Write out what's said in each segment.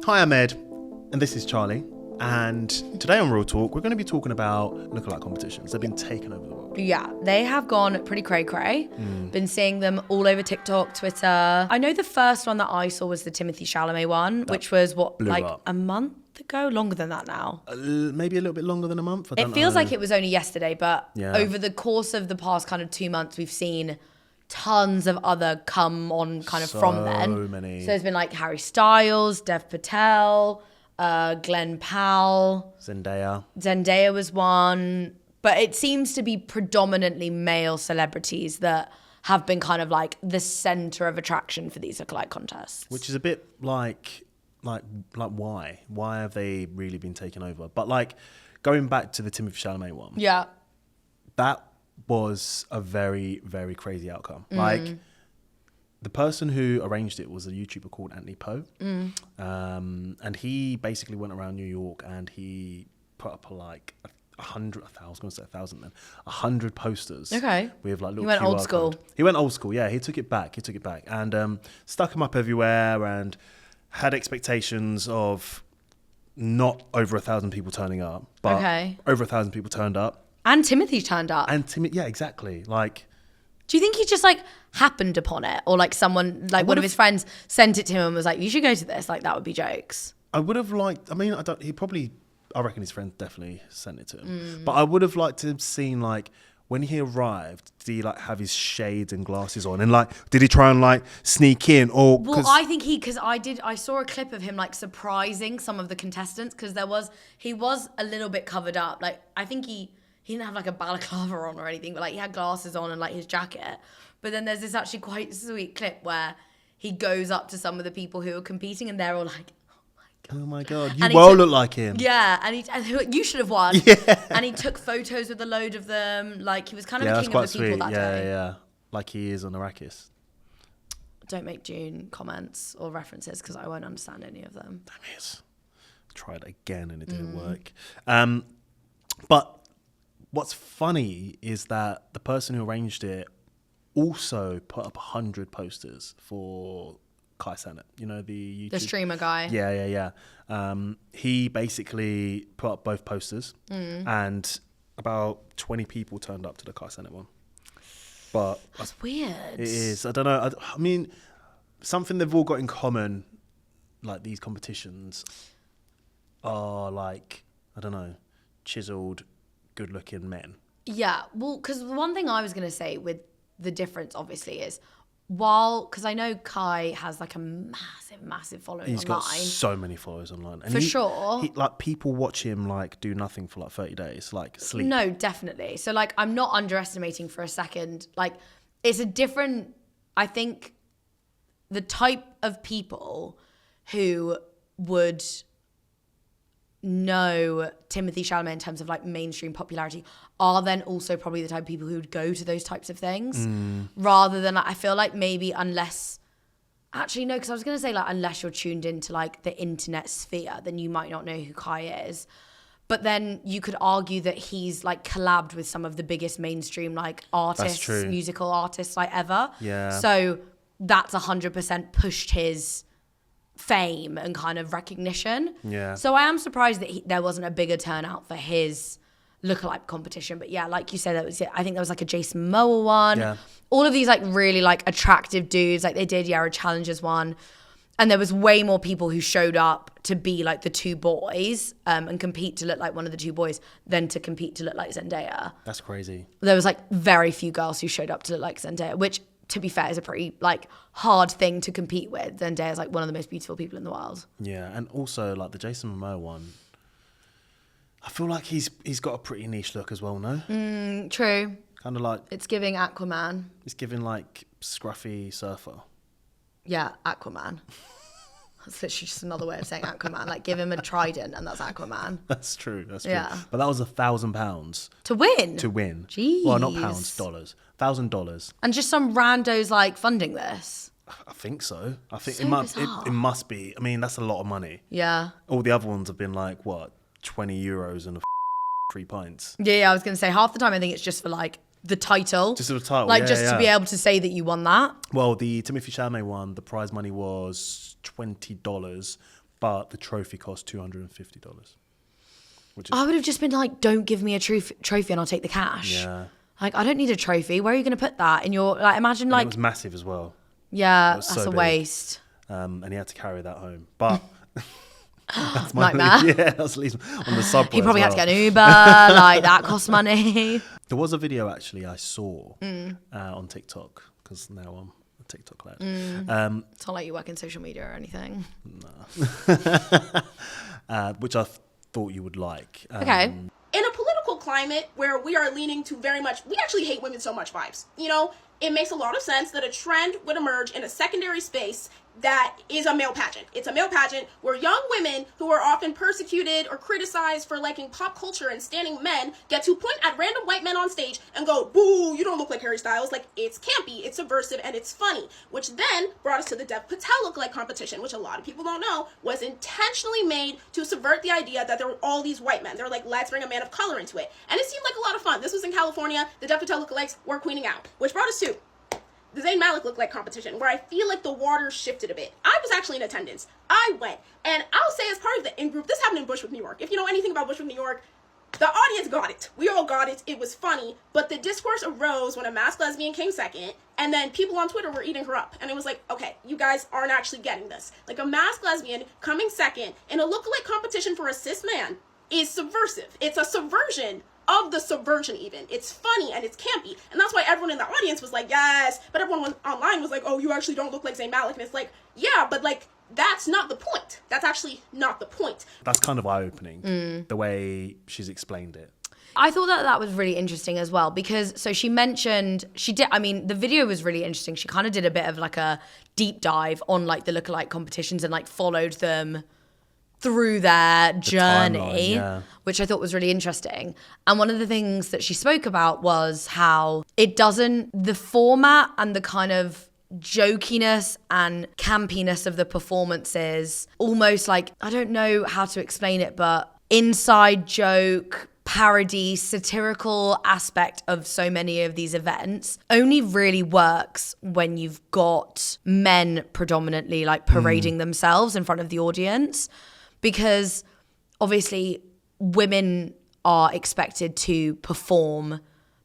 Hi, I'm Ed, and this is Charlie. And today on Real Talk, we're going to be talking about lookalike competitions. They've been taking over the world. Yeah, they have gone pretty cray-cray. Been seeing them all over TikTok, Twitter. I know the first one that I saw was the Timothée Chalamet one, which was a month ago? Longer than that now. Maybe a little bit longer than a month. It feels like it was only yesterday, but Yeah. over the course of the past kind of 2 months, we've seen tons of other come on kind of from then. So many. So there's been like Harry Styles, Dev Patel, Glenn Powell. Zendaya was one. But it seems to be predominantly male celebrities that have been kind of like the center of attraction for these lookalike contests. Which is a bit like why? Why have they really been taken over? But like going back to the Timothée Chalamet one. Yeah. That was a very, very crazy outcome. Like the person who arranged it was a YouTuber called Anthony Poe. And he basically went around New York and he put up like 100 posters. Okay. With like little He went QR old school. code. He went old school, yeah. He took it back. And stuck them up everywhere and had expectations of not over 1,000 people turning up, but over 1,000 people turned up. And Timothy turned up. Yeah, exactly. Like, do you think he just like happened upon it, or like someone, like one of his friends sent it to him and was like, "You should go to this"? Like that would be jokes. I would have liked. I mean, I reckon his friend definitely sent it to him. But I would have liked to have seen like when he arrived, did he like have his shades and glasses on, and like did he try and like sneak in or? Well, I think I saw a clip of him like surprising some of the contestants because he was a little bit covered up. Like I think he didn't have like a balaclava on or anything, but like he had glasses on and like his jacket. But then there's this actually quite sweet clip where he goes up to some of the people who are competing and they're all like, oh my God, you will look like him. Yeah, and you should have won. Yeah. And he took photos with a load of them. Like he was kind of the king of the people that day. Yeah. Like he is on Arrakis. Don't make June comments or references because I won't understand any of them. Damn it. Tried again and it didn't work. But what's funny is that the person who arranged it also put up 100 posters for Kai Cenat, you know, the streamer guy. Yeah. He basically put up both posters and about 20 people turned up to the Kai Cenat one. But that's weird. It is. I don't know. I mean, something they've all got in common, like these competitions, are like, I don't know, chiseled, good-looking men. Yeah, well, because one thing I was going to say with the difference, obviously, is because I know Kai has like a massive following He's online. Got so many followers online. And sure. Like people watch him like do nothing for like 30 days, like sleep. No, definitely. So like I'm not underestimating for a second. Like it's a different, I think the type of people who would know Timothée Chalamet in terms of like mainstream popularity are then also probably the type of people who would go to those types of things rather than like, I feel like maybe unless actually no, because I was going to say like unless you're tuned into like the internet sphere, then you might not know who Kai is. But then you could argue that he's like collabed with some of the biggest mainstream like artists, musical artists like ever. Yeah. So that's 100% pushed his fame and kind of recognition. Yeah. So I am surprised that there wasn't a bigger turnout for his lookalike competition. But yeah, like you said, I think there was like a Jason Momoa one. Yeah. All of these like really like attractive dudes, like they did a Challengers one. And there was way more people who showed up to be like the two boys and compete to look like one of the two boys than to compete to look like Zendaya. That's crazy. There was like very few girls who showed up to look like Zendaya, which to be fair is a pretty like hard thing to compete with. Zendaya is like one of the most beautiful people in the world. Yeah, and also like the Jason Momoa one, I feel like he's got a pretty niche look as well, no? True. Kind of like... It's giving Aquaman. It's giving like scruffy surfer. Yeah, Aquaman. That's literally just another way of saying Aquaman. Like give him a trident and that's Aquaman. That's true. Yeah. But that was £1,000 to win. Jeez. Well, not pounds, dollars. $1,000. And just some randos like funding this. I think so. I think So it must be. I mean, that's a lot of money. Yeah. All the other ones have been like what, €20 and 3 pints. Yeah, I was gonna say half the time I think it's just for like the title. Just for the title, like just to be able to say that you won that. Well, the Timothée Chalamet one, the prize money was $20, but the trophy cost $250. I would have just been like, don't give me a trophy and I'll take the cash. Yeah. Like, I don't need a trophy. Where are you going to put that in your, like, imagine like. And it was massive as well. Yeah, that's so a big. waste. And he had to carry that home. But that's Nightmare. Yeah, that's at least on the subway. He probably had to get an Uber. Like, that costs money. There was a video actually I saw on TikTok, because now I'm a TikTok lad. It's not like you work in social media or anything. Which I thought you would like. Okay. In a political climate where we are leaning to very much, we actually hate women so much vibes, you know, it makes a lot of sense that a trend would emerge in a secondary space that is a male pageant. It's a male pageant where young women who are often persecuted or criticized for liking pop culture and standing men get to point at random white men on stage and go, boo, you don't look like Harry Styles. Like, it's campy, it's subversive, and it's funny. Which then brought us to the Dev Patel Lookalike competition, which a lot of people don't know was intentionally made to subvert the idea that there were all these white men. They're like, let's bring a man of color into it. And it seemed like a lot of fun. This was in California. The Dev Patel Lookalikes were queening out, which brought us to the Zayn Malik Lookalike competition, where I feel like the water shifted a bit. I was actually in attendance. I went. And I'll say, as part of the in-group, this happened in Bushwick, New York. If you know anything about Bushwick, New York, the audience got it. We all got it. It was funny. But the discourse arose when a masked lesbian came second, and then people on Twitter were eating her up. And it was like, okay, you guys aren't actually getting this. Like, a masked lesbian coming second in a lookalike competition for a cis man is subversive. It's a subversion of the subversion even. It's funny and it's campy. And that's why everyone in the audience was like, yes. But everyone online was like, oh, you actually don't look like Zayn Malik. And it's like, yeah, but like, that's not the point. That's actually not the point. That's kind of eye-opening, the way she's explained it. I thought that was really interesting as well, because so she mentioned, the video was really interesting. She kind of did a bit of like a deep dive on like the lookalike competitions and like followed them through their journey, which I thought was really interesting. And one of the things that she spoke about was how the format and the kind of jokiness and campiness of the performances, almost like, I don't know how to explain it, but inside joke, parody, satirical aspect of so many of these events only really works when you've got men predominantly like parading themselves in front of the audience. Because obviously women are expected to perform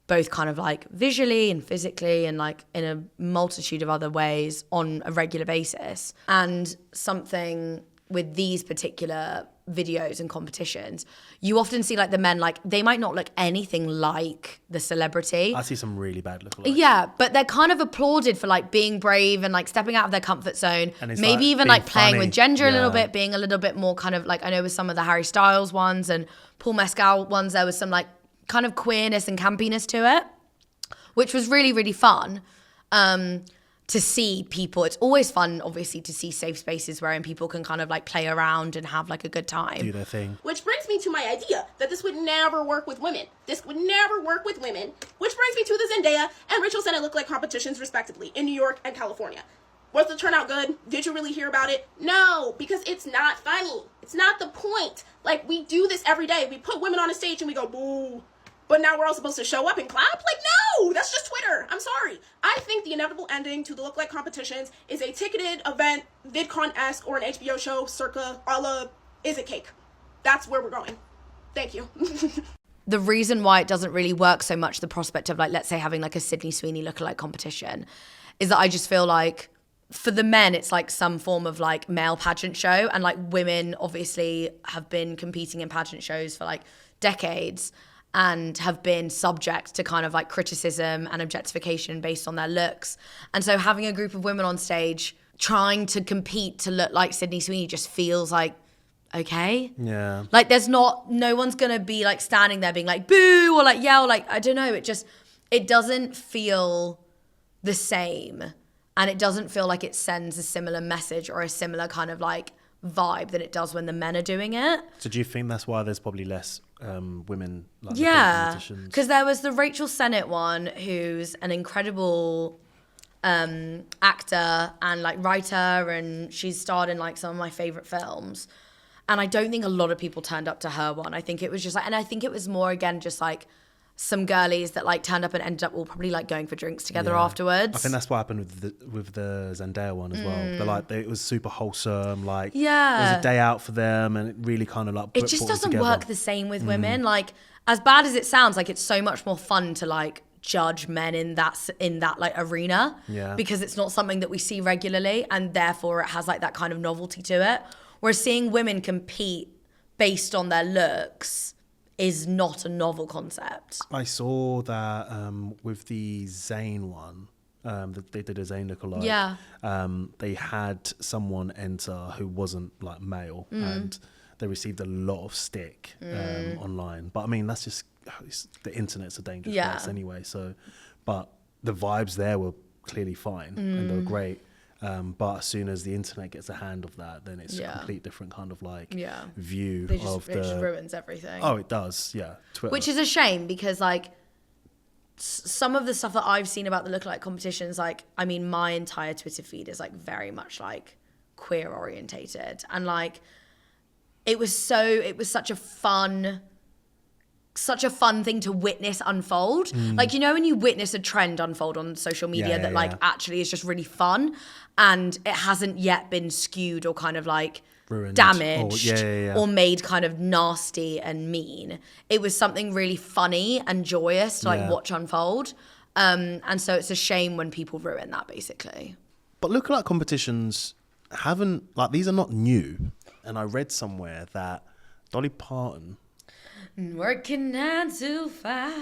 both kind of like visually and physically and like in a multitude of other ways on a regular basis. And something with these particular videos and competitions, you often see like the men, like they might not look anything like the celebrity. I see some really bad lookalikes. Yeah, but they're kind of applauded for like being brave and like stepping out of their comfort zone. And it's maybe like even being like playing funny. with gender a little bit, being a little bit more kind of like, I know with some of the Harry Styles ones and Paul Mescal ones, there was some like kind of queerness and campiness to it, which was really, really fun. To see people, it's always fun, obviously, to see safe spaces wherein people can kind of like play around and have like a good time. Do their thing. Which brings me to my idea that this would never work with women. This would never work with women. Which brings me to the Zendaya and Rachel Sennett lookalike competitions, respectively, in New York and California. Was the turnout good? Did you really hear about it? No, because it's not funny. It's not the point. Like, we do this every day. We put women on a stage and we go, boo. But now we're all supposed to show up and clap? Like, no, that's just Twitter. I'm sorry. I think the inevitable ending to the lookalike competitions is a ticketed event, VidCon-esque, or an HBO show circa a la Is It Cake? That's where we're going. Thank you. The reason why it doesn't really work so much, the prospect of like, let's say having like a Sydney Sweeney lookalike competition, is that I just feel like for the men, it's like some form of like male pageant show. And like women obviously have been competing in pageant shows for like decades and have been subject to kind of like criticism and objectification based on their looks. And so having a group of women on stage trying to compete to look like Sydney Sweeney just feels like, okay. Yeah. Like no one's gonna be like standing there being like boo or like yell, like I don't know. It doesn't feel the same. And it doesn't feel like it sends a similar message or a similar kind of like vibe that it does when the men are doing it. So do you think that's why there's probably less women like because there was the Rachel Sennett one, who's an incredible actor and like writer, and she's starred in like some of my favorite films, and I don't think a lot of people turned up to her one. I think it was just like, and I think it was more again just like some girlies that like turned up and ended up all probably like going for drinks together afterwards. I think that's what happened with the Zendaya one as well. They're like, it was super wholesome. Like, it was a day out for them, and it really kind of like it just doesn't work the same with women. Like, as bad as it sounds, like it's so much more fun to like judge men in that like arena, because it's not something that we see regularly, and therefore it has like that kind of novelty to it. Whereas seeing women compete based on their looks is not a novel concept. I saw that with the Zayn one, that they did a Zayn lookalike. Yeah. They had someone enter who wasn't like male, and they received a lot of stick online. But I mean, that's just, the internet's a dangerous place anyway. So, but the vibes there were clearly fine and they were great. But as soon as the internet gets a hand of that, then it's a complete different kind of like view It of just ruins everything. Oh, it does, yeah. Twitter. Which is a shame, because like some of the stuff that I've seen about the lookalike competitions, like, I mean, my entire Twitter feed is like very much like queer orientated, and like it was such a fun thing to witness unfold. Like, you know, when you witness a trend unfold on social media that like actually is just really fun, and it hasn't yet been skewed or kind of like ruined, damaged or made kind of nasty and mean. It was something really funny and joyous to like watch unfold. And so it's a shame when people ruin that, basically. But lookalike competitions haven't, like, these are not new. And I read somewhere that Dolly Parton, working 9 to 5,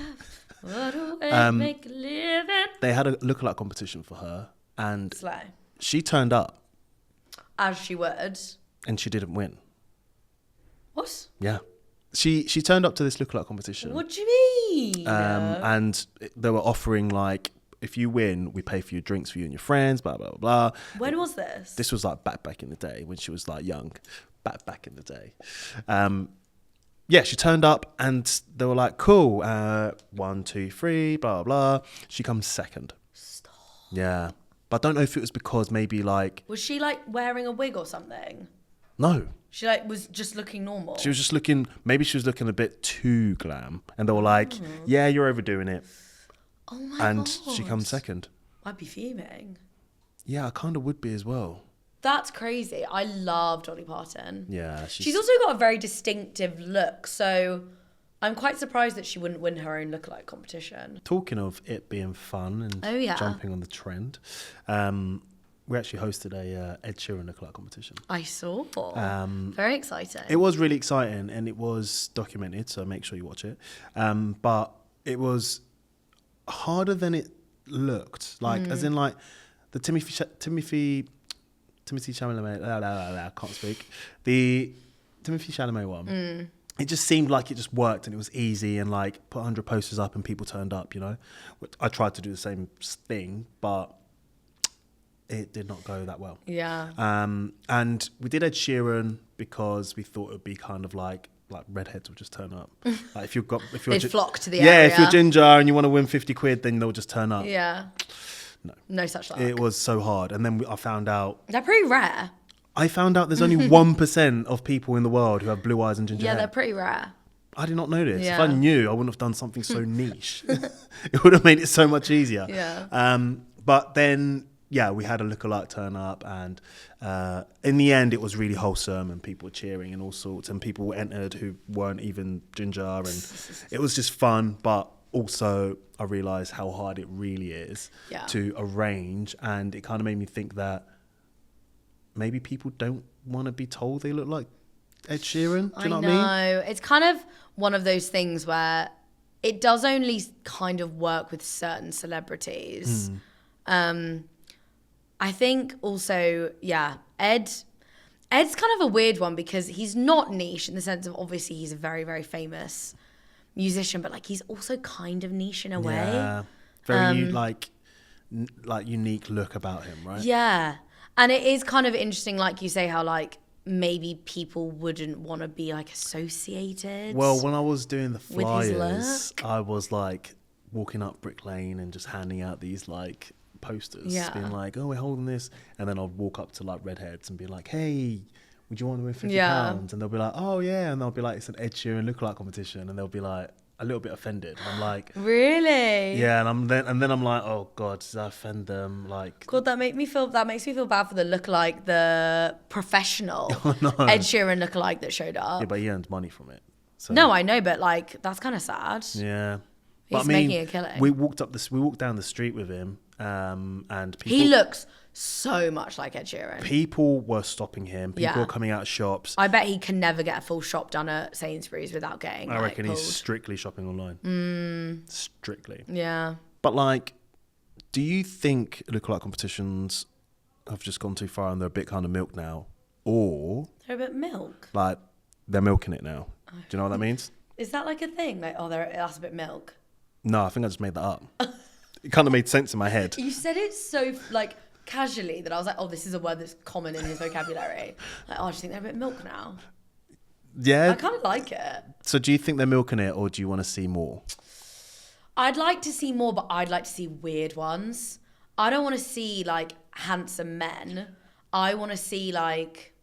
what a way to make a living. they had a lookalike competition for her, and Slay. she turned up As she would. and she didn't win. What? Yeah. She turned up to this lookalike competition. What do you mean? And they were offering, like, if you win, we pay for your drinks for you and your friends, blah, blah, blah, blah. When was this? This was like back in the day when she was like young. Back in the day. Yeah, she turned up and they were like, cool, 1, 2, 3, blah, blah, blah. She comes second. Stop. Yeah. But I don't know if it was because maybe like... Was she like wearing a wig or something? No. She like was just looking normal. She was just looking, maybe she was looking a bit too glam. And they were like, yeah, you're overdoing it. Oh my God. And she comes second. I'd be fuming. Yeah, I kind of would be as well. That's crazy. I love Dolly Parton. Yeah. She's also got a very distinctive look, so I'm quite surprised that she wouldn't win her own lookalike competition. Talking of it being fun and jumping on the trend, we actually hosted a Ed Sheeran lookalike competition. I saw. Very exciting. It was really exciting and it was documented, so make sure you watch it. But it was harder than it looked. Like, as in like the Timothée Chalamet, I can't speak. The Timothée Chalamet one. It just seemed like it just worked and it was easy, and like put 100 posters up and people turned up, you know. I tried to do the same thing, but it did not go that well. Yeah. And we did Ed Sheeran because we thought it would be kind of like redheads would just turn up. Like if you're They'd flock to the area. Yeah, if you're ginger and you want to win 50 quid, then they'll just turn up. Yeah. No such luck. It was so hard. And then I found out... They're pretty rare. I found out there's only 1% of people in the world who have blue eyes and ginger hair. Yeah, they're pretty rare. I did not know this. Yeah. If I knew, I wouldn't have done something so niche. It would have made it so much easier. Yeah. But then, yeah, we had a lookalike turn up, and in the end, it was really wholesome, and people were cheering and all sorts, and people entered who weren't even ginger, and it was just fun. But also, I realised how hard it really is to arrange, and it kind of made me think that maybe people don't want to be told they look like Ed Sheeran. Do you know what I mean? I know. It's kind of one of those things where it does only kind of work with certain celebrities. I think also, Ed's kind of a weird one because he's not niche in the sense of obviously he's a very, very famous musician, but like he's also kind of niche in a way. Yeah, very like unique look about him, right? Yeah, and it is kind of interesting, like you say, how like maybe people wouldn't want to be like associated. Well, when I was doing the with his flyers, look. I was like walking up Brick Lane and just handing out these like posters, being like, "Oh, we're holding this," and then I'll walk up to like redheads and be like, "Hey, would you want to win £50?" And they'll be like, "Oh yeah," and they'll be like, "It's an Ed Sheeran lookalike competition," and they'll be like, a little bit offended. I'm like, Really? yeah, and then I'm like, oh God, does that offend them? Like, God, that makes me feel bad for the lookalike, the professional no. Ed Sheeran lookalike that showed up. Yeah, but he earns money from it. So, No, I know, but like that's kind of sad. yeah. He's making a killing. We walked down the street with him, and people, He looks so much like Ed Sheeran. people were stopping him. People Yeah. were coming out of shops. I bet he can never get a full shop done at Sainsbury's without getting. I reckon pulled. he's strictly shopping online. Strictly. Yeah. But like, do you think lookalike competitions have just gone too far and they're a bit kind of milk now, or They're a bit milk. like they're milking it now? Do you know what that means? Is that like a thing? Like, that's a bit milk. No, I think I just made that up. It kind of made sense in my head. You said it so like casually that I was like, oh, this is a word that's common in his vocabulary. Like, oh, I just think they're a bit milk now. Yeah. I kind of like it. So do you think they're milking it, or do you want to see more? I'd like to see more, but I'd like to see weird ones. I don't want to see like handsome men. I want to see like.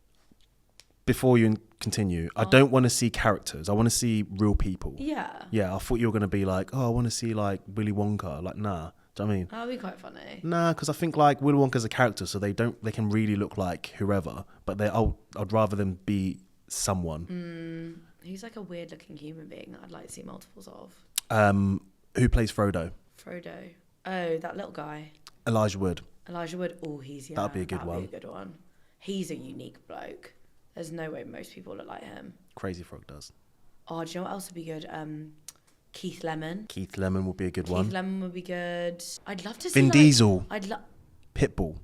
Before you continue, I don't want to see characters. I want to see real people. Yeah. Yeah, I thought you were going to be like, oh, I want to see like Willy Wonka. Like, nah. Do you know what I mean? That'd be quite funny. Nah, because I think like Willy Wonka's a character, so they can really look like whoever. But I'd rather them be someone. He's like a weird looking human being that I'd like to see multiples of. Who plays Frodo? Frodo. Oh, that little guy. Elijah Wood. Elijah Wood. Oh, he's That'd be a good one. Be a good one. He's a unique bloke. There's no way most people look like him. Crazy Frog does. Oh, do you know what else would be good? Keith Lemon. Keith Lemon would be a good one. Keith Lemon would be good. I'd love to see Vin Diesel. I'd love. Pitbull.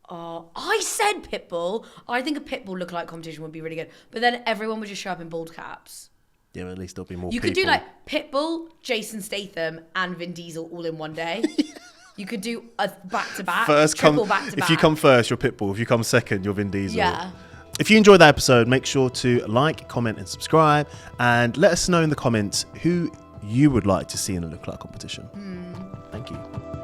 Oh, I said Pitbull. I think a Pitbull lookalike competition would be really good. But then everyone would just show up in bald caps. Yeah, but at least there'll be more You people. could do like Pitbull, Jason Statham, and Vin Diesel all in one day. You could do a back-to-back, triple back-to-back. If you come first, you're Pitbull. If you come second, you're Vin Diesel. Yeah. If you enjoyed that episode, make sure to like, comment, and subscribe. And let us know in the comments who you would like to see in a lookalike competition. Thank you.